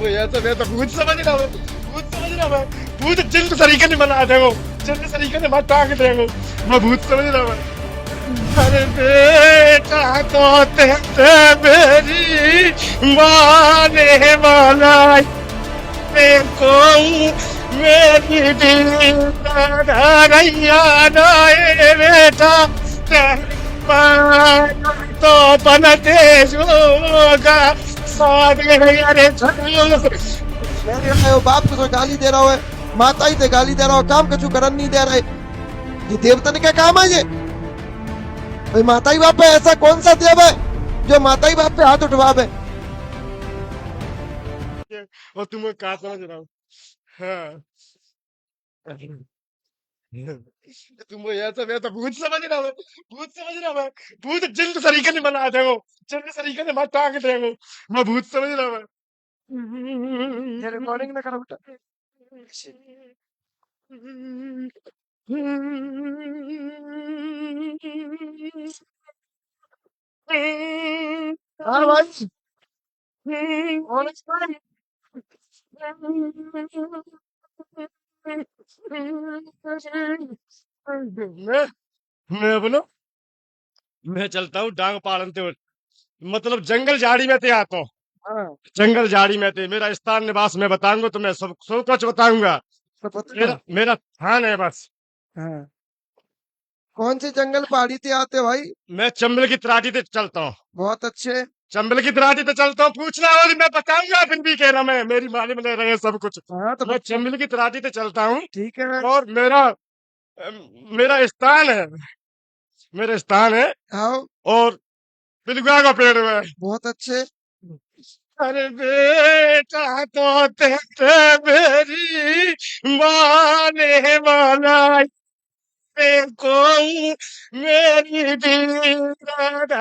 मैं तो भूत समझ रहा हूँ। भूत समझ रहा हूँ। भूत जिन तरीके ने बना दे वो, जिन तरीके ने मत टांग दे वो, मैं भूत समझ रहा हूँ। अरे बेटा तो तेरे मेरी माँ ने बनाई को, मेरी दीदारैया नाए बेटा तेरी माँ तो बनते होगा सारे अरे मेरे रहे हो बाप को तो गाली दे रहा है, माता ही ते गाली दे रहा हो, काम कछु करन नहीं दे रहे। ये देवता ने क्या काम है ये? भाई माता ही बाप पे ऐसा कौन सा देव है जो माता ही बाप पे हाथ उठवावे? और तुम कहा समझ रहा हूँ। हाँ तुम ऐसा मैं तो भूत समझ रहा हूँ। भूत समझ रहा हूँ। भूत जिन तरीके ने बना दे वो, जिन तरीके ने मत टांग दे वो, मैं भूत समझ रहा हूँ। ये रिकॉर्डिंग ना करो बेटा। हाँ भाई, कौन है इसमें? मैं बोलो, मैं चलता हूँ डांग पालनते हुए, मतलब जंगल झाड़ी में ते आता हूँ। हाँ जंगल झाड़ी में थे मेरा स्थान निवास, मैं बताऊंगा तो मैं सब सब कुछ बताऊंगा। तो पता मेरा है। मेरा स्थान है बस। हाँ, कौन सी जंगल पहाड़ी से आते हो भाई? मैं चंबल की तराटी पे चलता हूँ। बहुत अच्छे। चंबल की तराटी पे चलता हूँ, पूछना और मैं बताऊंगा, फिर भी कह रहा मैं मेरी माली में ले रहे हैं सब कुछ। हाँ तो मैं बच्चे चंबल की तराटी पे चलता हूँ ठीक है। और मेरा स्थान है, मेरा स्थान है। आओ, और पिलुआ का पेड़ है। बहुत अच्छे। अरे बेटा तो तेरे मेरी माँ ने बनाई को, मेरी दीदारैया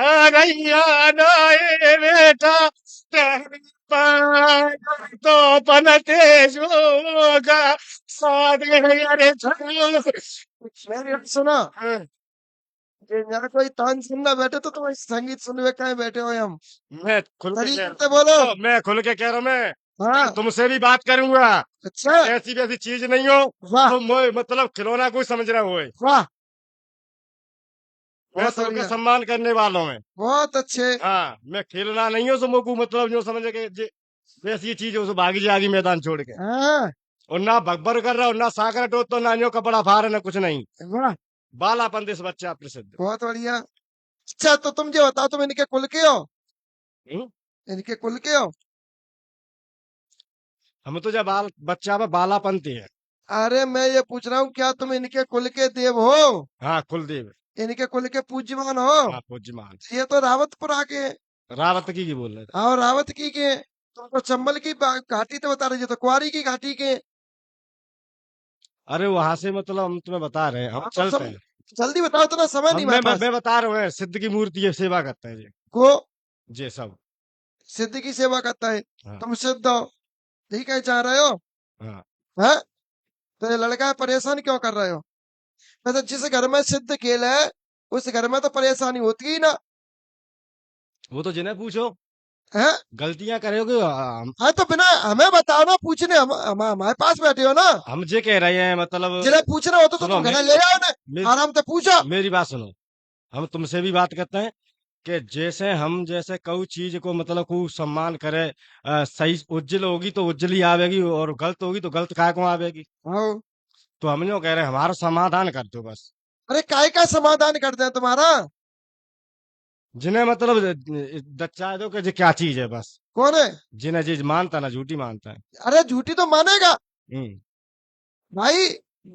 नाए बेटा तेरी माँ तो बनते होगा सारे अरे मेरी बात सुनो, हाँ, ये यहाँ कोई तान सुनना बैठे तो तुम संगीत सुनने कहीं बैठे हो हम? मैं खुल के कह तरीके रहा से बोलो। हूँ, मैं खुल के कह रहा हूँ, मैं हाँ, तुमसे भी बात करूंगा। अच्छा। ऐसी वैसी चीज नहीं हो वाह, तो मोए मतलब खिलौना कोई समझ रहा हो। वाह, मैं बहुत सबका बढ़िया, सम्मान करने वाला हूँ। बहुत अच्छे। हाँ मैं खेलना नहीं हूँ, सो को मतलब जो समझ के वैसी चीज है, उसे भागी जागी मैदान छोड़ के। हाँ, और ना भगभर कर रहा हो, ना साकर टोट, तो ना न्यो कपड़ा फाड़, ना कुछ नहीं। वाह, बालापन देश बच्चा प्रसिद्ध। बहुत बढ़िया। अच्छा तो तुम जो बताओ, तुम इनके कुल के हो? हम्म? इनके कुल के हो? हम तो जब बच्चा में बालापन थे। अरे मैं ये पूछ रहा हूँ, क्या तुम इनके कुल के देव हो? हाँ कुलदेव। इनके कुल के पूज्यमान हो? हाँ पूज्यमान। ये तो रावतपुरा के हैं। रावत की बोल रहे थे। हाँ, रावत की के हैं। तुम तो चंबल की घाटी तो बता रहे, जो तो कुआरी की घाटी के हैं। अरे वहां से मतलब हम तुम्हें बता रहे हैं, हम हाँ तो चलते सब हैं। जल्दी बताओ, इतना समय हम नहीं मेरे पास। मैं बता रहे हैं, सिद्ध की मूर्ति है, सेवा करते हैं जी। को जी सब। सिद्ध की सेवा करता है? हाँ तुम सिद्ध हो, ठीक है, चाह रहे हो? हाँ। है? तो ये लड़का परेशान क्यों कर रहे हो? वैसे जिस घर में सिद्ध खेल है, उस घर में तो परेशानी होती ही ना वो तो जिन्हें पूछो, है। गलतियां करोगे हाँ तो बिना हमें बताओ ना, पूछने हमारे पास बैठे हो ना। हम जे कह रहे हैं मतलब। जिन्हें पूछना होता तो सुनो तुम घर ले आओ ना, मे, आराम से पूछो। मेरी बात सुनो। हम तुमसे भी बात करते हैं कि जैसे हम जैसे कोई चीज को मतलब को सम्मान करे, सही उज्जवल होगी तो उज्जवल ही आवेगी, और गलत होगी तो गलत काय को आवेगी। हाँ, तो हम जो कह रहे हैं, हमारा समाधान कर दो बस। अरे काय का समाधान कर दे तुम्हारा? जिन्हें मतलब दच्चा दो कि ये क्या चीज है बस। कौन है? जिन्हें चीज मानता ना झूठी मानता है। अरे झूठी तो मानेगा हम्म। भाई।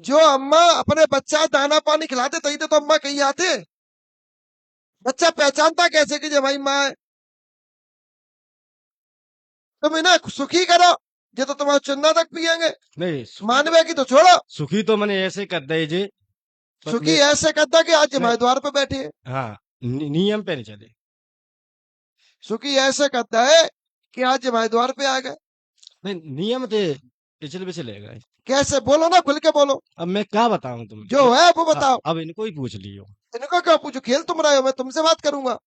जो अम्मा अपने बच्चा दाना पानी खिलाते तही तो अम्मा कही आते। बच्चा पहचानता कैसे कि ये भाई माँ है? तुम इन्हें सुखी करो, ये तो तुम्हारा चुन्ना तक पियेंगे। नहीं मानवे की तो छोड़ो। सुखी तो मैंने ऐसे कर दे जी। पर सुखी ऐसे करता कि आज नहीं, हमारे द्वार पे बैठे है। हाँ नियम पे नहीं चले। सुखी ऐसे करता है कि आज हमारे द्वार पे आ गए। नहीं नियम थे, पिछले पिछले गए। कैसे? बोलो ना, खुल के बोलो। अब मैं क्या बताऊं तुम्हें, जो है वो बताओ। अब इनको ही पूछ लियो। इनको क्या पूछो? खेल तुम रहे हो, मैं तुमसे बात करूंगा।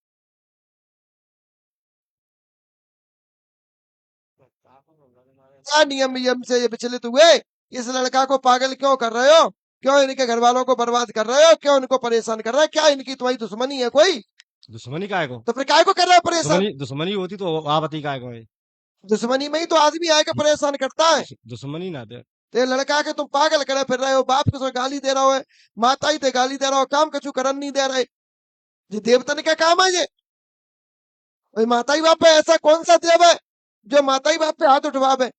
क्या नियम नियम से ये विचलित हुए? इस लड़का को पागल क्यों कर रहे हो? क्यों इनके घर वालों को बर्बाद कर रहे हो? क्यों इनको परेशान कर रहे हो? क्या इनकी तुम्हारी दुश्मनी है कोई? दुश्मनी काय को? तो फिर काय को कर रहे हो परेशान? दुश्मनी होती तो आप बती काय को है? दुश्मनी में ही तो आदमी आके परेशान करता है। दुश्मनी ना दे। ते लड़का के तुम पागल करे फिर रहे हो, बाप को गाली दे रहा हो, माता ही ते गाली दे रहा हो, काम कछु करन नहीं दे रहे। ये देवतन का काम है ये? भाई माता ही बाप पे ऐसा कौन सा देव है जो माता ही बाप पे हाथ उठवावे?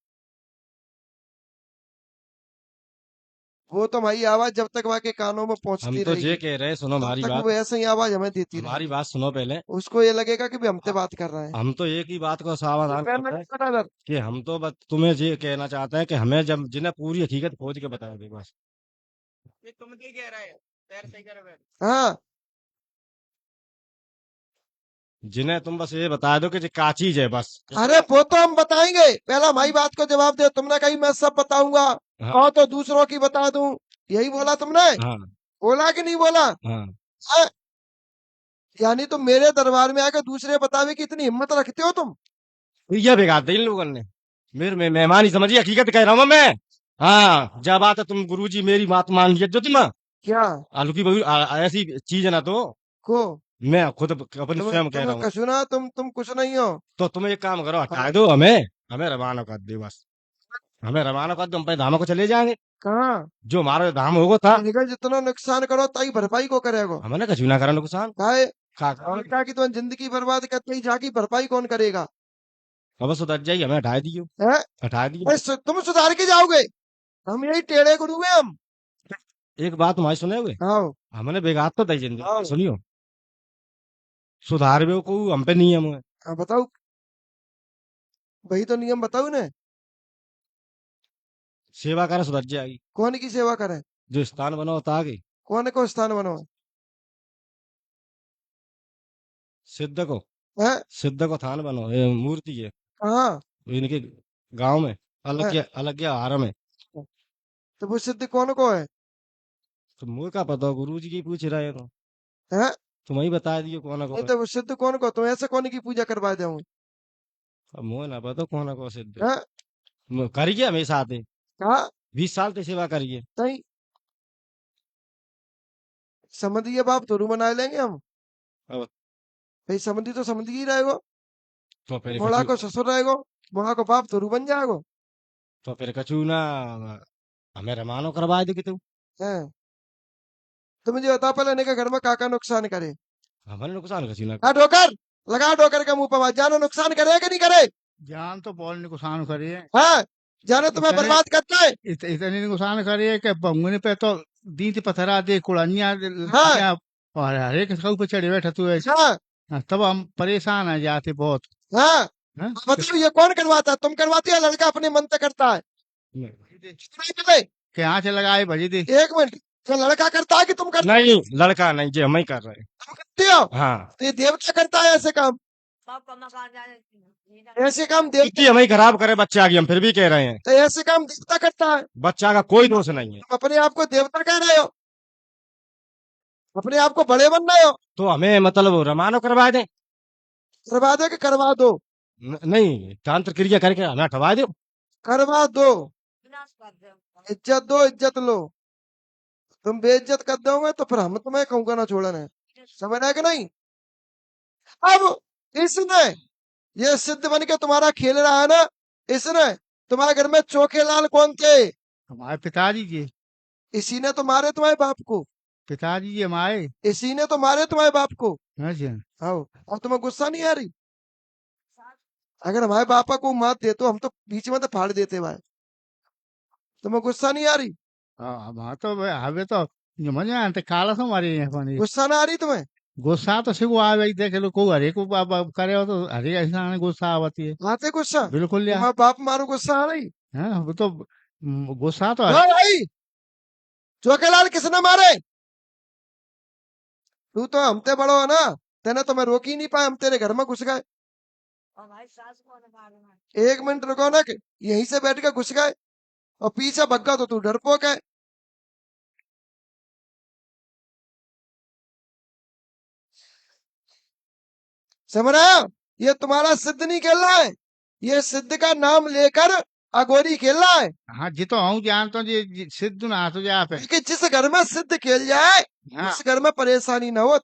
वो तो भाई आवाज जब तक वहां के कानों में हम पहुंचती तो ये रहेगी कह रहे, सुनो तब हमारी तक बात, वो ऐसे ही आवाज हमें देती हमारी रहेगी। बात सुनो पहले। उसको ये लगेगा कि भी हमसे बात कर रहे हैं। हम तो एक ही बात को समाधान पैर में करते हैं कटा इधर। कि हम तो बस तुम्हें ये कहना चाहते हैं कि हमें जब जिन्हें पूरी हकीकत खोज के बता दे बस। ये तुम क्या कह रहे हो? पैर सही करो पैर। हाँ, जिन्हें तुम बस ये बता दो कि ये का चीज है बस। अरे वो तो हम बताएंगे, पहला हमारी बात को जवाब दे। तुमने कही मैं सब बताऊंगा, हाँ कहो तो दूसरों की बता दूं, यही बोला तुमने? हाँ बोला कि नहीं बोला? हाँ। हाँ? यानी तुम मेरे दरबार में आकर दूसरे बतावे की इतनी हिम्मत रखते हो तुम? तो यह बिगाड़ दे इन लोगों ने। मेरे में मेहमान ही समझिए, हकीकत कह रहा हूँ मैं। हाँ जब बात है तुम गुरुजी मेरी बात मान लीजिए जो तुम क्या आलू की बहू ऐसी चीज है ना तो को? मैं खुद अपनी स्वयं कह रहा हूँ। कछु ना, तुम कुछ नहीं हो। तो तुम एक काम करो, हटा हाँ, दो हमें, हमें रवाना कर दो बस। हमें रवाना कर दो, हम अपने धामों को चले जाएंगे। कहाँ? जो हमारा धाम होगा था। इनका जितना नुकसान करो ताई भरपाई को करेगो। हमने कछु ना करा नुकसान। काहे? खा लड़का की तो जिंदगी बर्बाद करते ही जाकी भरपाई कौन करेगा? अब सुधर जाइए, हमें हटा दियो, है? हटा दियो। तुम सुधार के जाओगे? हम यही टेढ़े गुरु हैं हम। एक बात तुम्हारी सुने हुए, हाँ हमने बेगात तो दी जिंदगी हाँ सुनियो। सुधार को हम पे नियम है। हाँ, बताओ। वही तो नियम बताओ ने। सेवा करा सुधर जाएगी। कौन की सेवा करे? जो स्थान बनो होता आगे कौन को स्थान बनो? सिद्ध को, है? सिद्ध को थान बनो, ये मूर्ति है कहाँ? इनके गांव में, है? अलग क्या हार में। तो वो सिद्ध कौन को है? तो मुझे का पता, गुरु जी की पूछ रहे हो, है? तुम ही बता दियो कौन नहीं को है। तो वो सिद्ध कौन को? तुम ऐसे कौन की पूजा करवा दे? अब मुझे ना पता कौन को सिद्ध है। है? करिए हमेशा आते कहा? 20 साल से सेवा करिए। नहीं समझिए बाप तो रू बना लेंगे हम। अब भाई समझी तो समझ ही रहेगो, तो फिर मोड़ा कछु, को ससुर रहेगो, मोड़ा को बाप तो रू बन जाएगो। तो फिर कछु ना हमें रमानो करवा दे कि तू। है? तो मुझे बता पहले इनके घर में काका नुकसान करे? हमारे नुकसान कछु ना। हाँ ठोकर लगा, ठोकर के मुंह पर मार। जानो नुकसान करे कि नहीं करे? जान तो बोल नुकसान करिए। हाँ, जानो तुम्हें इतने बर्बाद करता है। इतने नुकसान करिए कि बंगुने पे तो दींत पथरा दे कुड़निया हाँ और हर एक सौ पे चढ़े बैठा तू ऐसे। हाँ हाँ, तब हम परेशान आ जाते बहुत। हाँ। हाँ? बताओ ये कौन करवाता है? तुम करवाती है? लड़का अपने मन से करता है? नहीं पहले के यहाँ से लगाए भजी दे। एक मिनट, ये लड़का करता है कि तुम करते नहीं लड़का नहीं, जे हम ही कर रहे हैं। तुम करते हो? हाँ तो ये देवता करता है ऐसे काम? ऐसे काम देवता, इतनी हम ही खराब करे बच्चा की, हम फिर भी कह रहे हैं तो ऐसे काम देवता करता है? बच्चा का कोई दोष नहीं है। तुम अपने आप को देवता कह रहे हो, अपने आप को बड़े बन रहे हो। तो हमें मतलब रमानो करवा दे। करवा दो कि करवा दो? नहीं तांत्र क्रिया करके हमें हटवा दो। करवा दो। इज्जत दो, इज्जत लो। तुम बेइज्जत कर दोगे तो फिर हम तुम्हें कहूंगा ना छोड़ने। समझ रहे कि नहीं? अब इसने ये सिद्ध बन के तुम्हारा खेल रहा है ना, इसने तुम्हारे घर में चोखे लाल कौन थे? हमारे पिताजी जी, इसी ने तो मारे तुम्हारे बाप को, पिताजी जी हमारे। इसी ने तो मारे तुम्हारे बाप को। हाँ जी। आओ, और तुम्हें गुस्सा नहीं आ रही? अगर हमारे बापा को मात दे तो हम तो बीच में तो फाड़ देते भाई। तुम्हें गुस्सा नहीं आ रही? हाँ तो हमें तो मजा आते काला से मारे यहाँ पानी। गुस्सा ना आ रही तुम्हें? गुस्सा तो सिर्फ आ गई देख लो को हरे को करे हो तो हरे ऐसा गुस्सा आती है। आते गुस्सा? बिल्कुल यार। तुम्हारे बाप मारो गुस्सा आ रही? हाँ वो तो गुस्सा तो हाँ भाई, चोखेलाल किसने मारे? तू तो हमते बड़ो है ना, तेने तो मैं रोक ही नहीं पाया, हम तेरे घर में घुस गए। एक मिनट रुको ना, कि यहीं से बैठ के घुस गए और पीछे भगा तो तू डरपोक है। समझ रहे हो? ये तुम्हारा सिद्ध नहीं खेल रहा है, ये सिद्ध का नाम लेकर अगोरी खेल रहा है। हाँ जी तो हूँ जानता हूँ जी सिद्धू ना तो जा पे कि जिस घर में सिद्ध खेल जाए हाँ उस घर में परेशानी ना हो।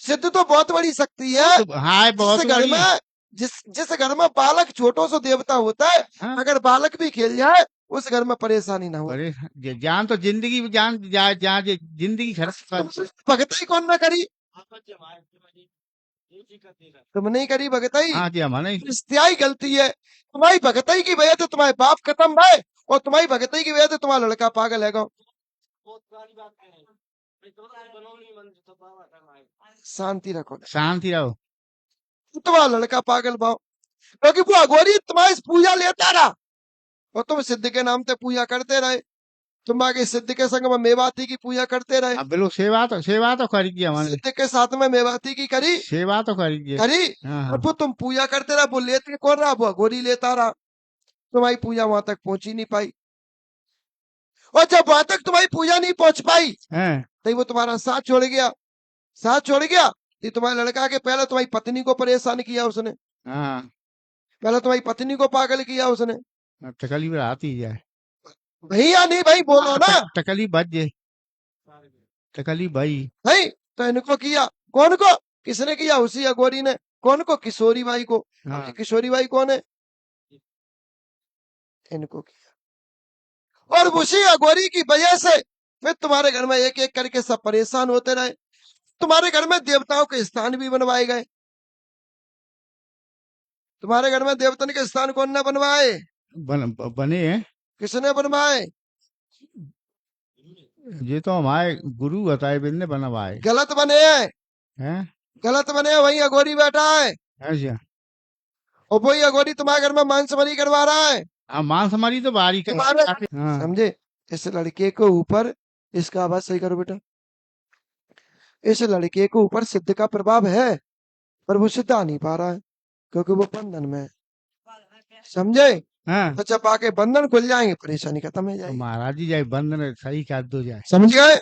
सिद्ध तो बहुत बड़ी शक्ति है। तो हाँ जिस बहुत घर बड़ी में जिस घर में बालक छोटो सो देवता होता है, हाँ अगर बालक भी खेल जाए उस घर में परेशानी ना हो। अरे जान तो जिंदगी जान जहाँ जिंदगी खराब भगताई कौन ना करी? तुम नहीं करी भगताई। हाँ जी हमारे रिश्तेदाई गलती है। तुम्हारी भगताई की वजह से तुम्हारे बाप खत्म भाई, और तुम्हारी भगताई की वजह से तुम्हारा लड़का पागल है गो। शांति रखो। शांति रहो तुम्हारा लड़का पागल भाव, क्योंकि वो अघोरी तुम्हारी पूजा लेता रहा और तुम सिद्ध के नाम से पूजा करते रहे। तुम आगे सिद्ध के संग में मेवाती की पूजा करते रहे। अब बिल्कुल सेवा तो करिए हमारे सिद्ध के साथ में मेवाती की करी सेवा तो करिए करी। हाँ और हाँ वो तुम पूजा करते रहे, वो लेते कौन रहा? वो अघोरी लेता रहा। तुम्हारी पूजा वहां तक पहुंच ही नहीं पाई, और जब वहां तक तुम्हारी पूजा नहीं पहुंच पाई हैं तो वो तुम्हारा साथ छोड़ गया। साथ छोड़ गया ये तुम्हारे लड़का के पहले तुम्हारी पत्नी को परेशान किया उसने, हाँ पहले तुम्हारी पत्नी को पागल किया उसने। अब तकलीफ आती जाए भैया नहीं भाई बोलो ना तकलीफ बच जाए तकलीफ भाई भाई। तो इनको किया कौन को? किसने किया? उसी अघोरी ने। कौन को? किशोरी बाई को। हाँ अब ये किशोरी बाई कौन है? इनको किया, और उसी अघोरी की वजह से फिर तुम्हारे घर में एक एक करके सब परेशान होते रहे। तुम्हारे घर में देवताओं के स्थान भी बनवाए गए। तुम्हारे घर में देवतन के स्थान कौन ने बनवाए? बने हैं किसने बनवाए? ये तो हमारे गुरु बताए बिन्ने बनवाए गलत बने हैं, हैं गलत बने हैं। वही अघोरी बैठा है, ऐसा और वही अघोरी तुम्हारे घर में मांसमरी करवा रहा है। हाँ मांस हमारी तो बारी तुम्हारे हाँ समझे? इस लड़के के ऊपर, इसका आवाज सही करो बेटा, इस लड़के के ऊपर सिद्ध का प्रभाव है, पर वो सिद्ध आ नहीं पा रहा है क्योंकि वो बंधन में है। समझे? हाँ तो जब आके बंधन खुल जाएंगे परेशानी खत्म हो तो जाएगी। महाराज जी जाए बंधन सही कर दो जाए समझ गए?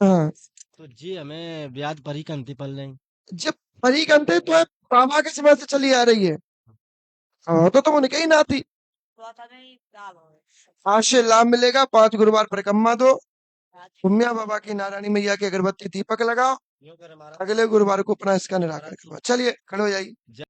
हाँ। तो जी हमें ब्याज परी कंती पल रही। जब परी करते तो बाबा के समय से चली आ रही है। हाँ तो तुम उनके ही ना थी। आज से लाभ मिलेगा। 5 गुरुवार परिक्रमा दो, पुम्या बाबा की नारायणी मैया की अगरबत्ती दीपक लगाओ, अगले गुरुवार को अपना इसका निराकरण करवा। चलिए खड़े हो जाइए।